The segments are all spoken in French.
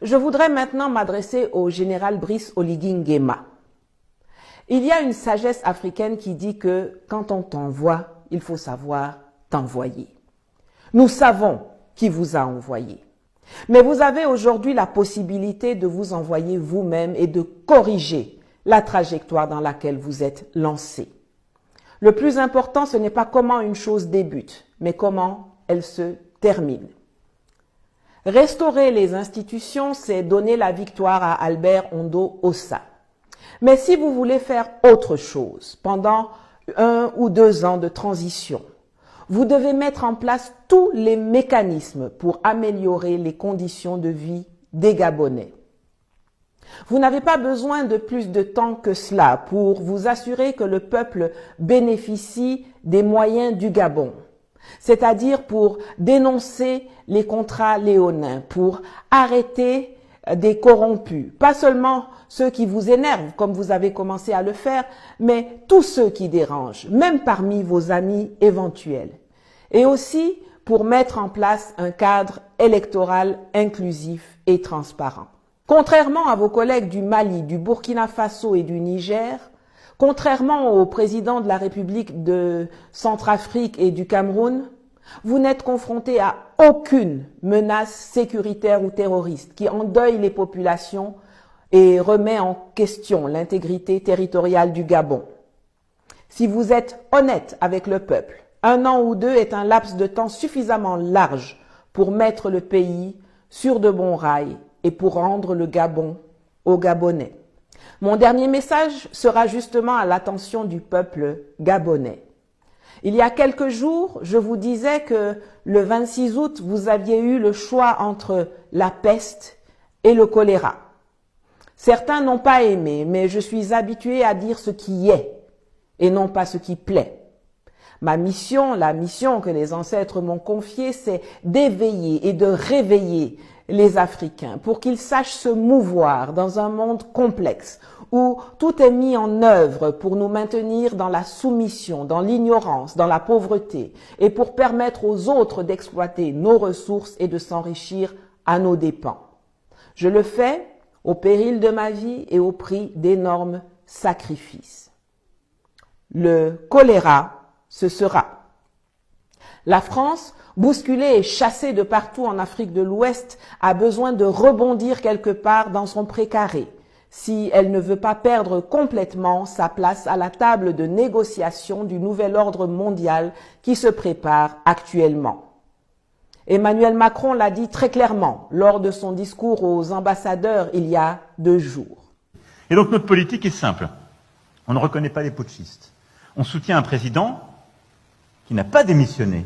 Je voudrais maintenant m'adresser au général Brice Oligui Nguema. Il y a une sagesse africaine qui dit que quand on t'envoie, il faut savoir t'envoyer. Nous savons qui vous a envoyé. Mais vous avez aujourd'hui la possibilité de vous envoyer vous-même et de corriger la trajectoire dans laquelle vous êtes lancé. Le plus important, ce n'est pas comment une chose débute, mais comment elle se termine. Restaurer les institutions, c'est donner la victoire à Albert Ondo Ossa. Mais si vous voulez faire autre chose pendant 1 ou 2 ans de transition, vous devez mettre en place tous les mécanismes pour améliorer les conditions de vie des Gabonais. Vous n'avez pas besoin de plus de temps que cela pour vous assurer que le peuple bénéficie des moyens du Gabon, c'est-à-dire pour dénoncer les contrats léonins, pour arrêter des corrompus, pas seulement ceux qui vous énervent, comme vous avez commencé à le faire, mais tous ceux qui dérangent, même parmi vos amis éventuels. Et aussi pour mettre en place un cadre électoral inclusif et transparent. Contrairement à vos collègues du Mali, du Burkina Faso et du Niger, contrairement au président de la République de Centrafrique et du Cameroun, vous n'êtes confronté à aucune menace sécuritaire ou terroriste qui endeuille les populations et remet en question l'intégrité territoriale du Gabon. Si vous êtes honnête avec le peuple, 1 an ou 2 est un laps de temps suffisamment large pour mettre le pays sur de bons rails et pour rendre le Gabon aux Gabonais. Mon dernier message sera justement à l'attention du peuple gabonais. Il y a quelques jours, je vous disais que le 26 août, vous aviez eu le choix entre la peste et le choléra. Certains n'ont pas aimé, mais je suis habituée à dire ce qui est et non pas ce qui plaît. Ma mission, la mission que les ancêtres m'ont confiée, c'est d'éveiller et de réveiller les Africains pour qu'ils sachent se mouvoir dans un monde complexe où tout est mis en œuvre pour nous maintenir dans la soumission, dans l'ignorance, dans la pauvreté et pour permettre aux autres d'exploiter nos ressources et de s'enrichir à nos dépens. Je le fais au péril de ma vie et au prix d'énormes sacrifices. Le choléra, ce sera. La France, bousculée et chassée de partout en Afrique de l'Ouest, a besoin de rebondir quelque part dans son précaré, si elle ne veut pas perdre complètement sa place à la table de négociation du nouvel ordre mondial qui se prépare actuellement. Emmanuel Macron l'a dit très clairement lors de son discours aux ambassadeurs il y a 2 jours. Et donc notre politique est simple. On ne reconnaît pas les putschistes. On soutient un président qui n'a pas démissionné,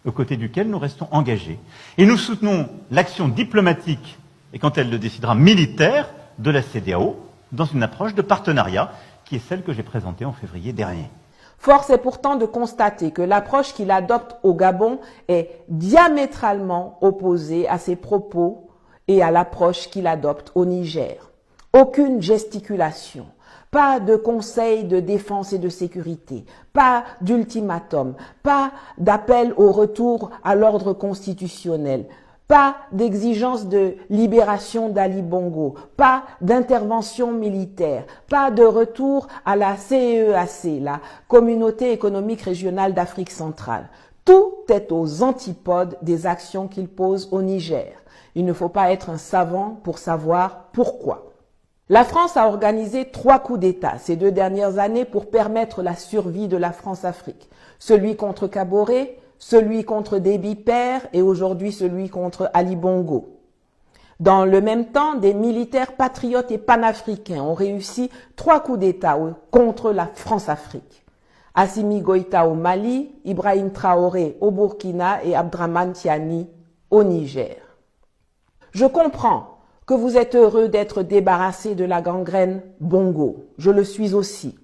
aux côtés duquel nous restons engagés. Et nous soutenons l'action diplomatique, et quand elle le décidera, militaire, de la CEDEAO, dans une approche de partenariat, qui est celle que j'ai présentée en février dernier. Force est pourtant de constater que l'approche qu'il adopte au Gabon est diamétralement opposée à ses propos et à l'approche qu'il adopte au Niger. Aucune gesticulation, pas de conseil de défense et de sécurité, pas d'ultimatum, pas d'appel au retour à l'ordre constitutionnel, pas d'exigence de libération d'Ali Bongo, pas d'intervention militaire, pas de retour à la CEAC, la Communauté économique régionale d'Afrique centrale. Tout est aux antipodes des actions qu'il pose au Niger. Il ne faut pas être un savant pour savoir pourquoi. La France a organisé 3 coups d'État ces 2 dernières années pour permettre la survie de la France-Afrique. Celui contre Kaboré, celui contre Déby Père et aujourd'hui celui contre Ali Bongo. Dans le même temps, des militaires patriotes et panafricains ont réussi 3 coups d'État contre la France-Afrique. Assimi Goïta au Mali, Ibrahim Traoré au Burkina et Abdraman Tiani au Niger. Je comprends que vous êtes heureux d'être débarrassé de la gangrène Bongo. Je le suis aussi.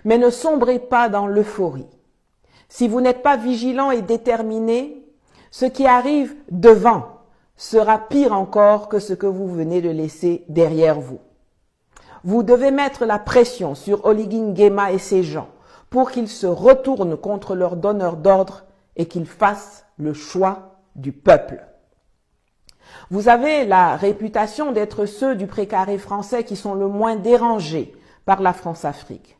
Mais ne sombrez pas dans l'euphorie. Si vous n'êtes pas vigilant et déterminé, ce qui arrive devant sera pire encore que ce que vous venez de laisser derrière vous. Vous devez mettre la pression sur Oligui Nguema et ses gens pour qu'ils se retournent contre leurs donneurs d'ordre et qu'ils fassent le choix du peuple. Vous avez la réputation d'être ceux du précaré français qui sont le moins dérangés par la France-Afrique.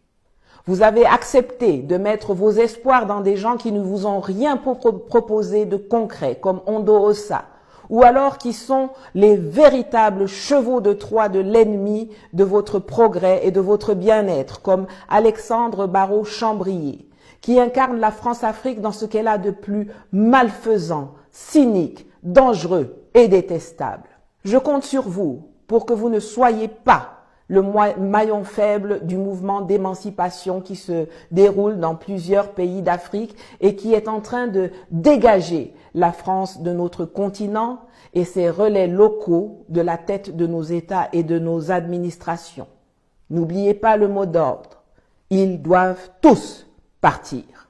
Vous avez accepté de mettre vos espoirs dans des gens qui ne vous ont rien proposé de concret, comme Ondo Ossa, ou alors qui sont les véritables chevaux de Troie de l'ennemi de votre progrès et de votre bien-être, comme Alexandre Barrault-Chambrier, qui incarne la France-Afrique dans ce qu'elle a de plus malfaisant, cynique, dangereux et détestable. Je compte sur vous pour que vous ne soyez pas le maillon faible du mouvement d'émancipation qui se déroule dans plusieurs pays d'Afrique et qui est en train de dégager la France de notre continent et ses relais locaux de la tête de nos États et de nos administrations. N'oubliez pas le mot d'ordre. Ils doivent tous partir.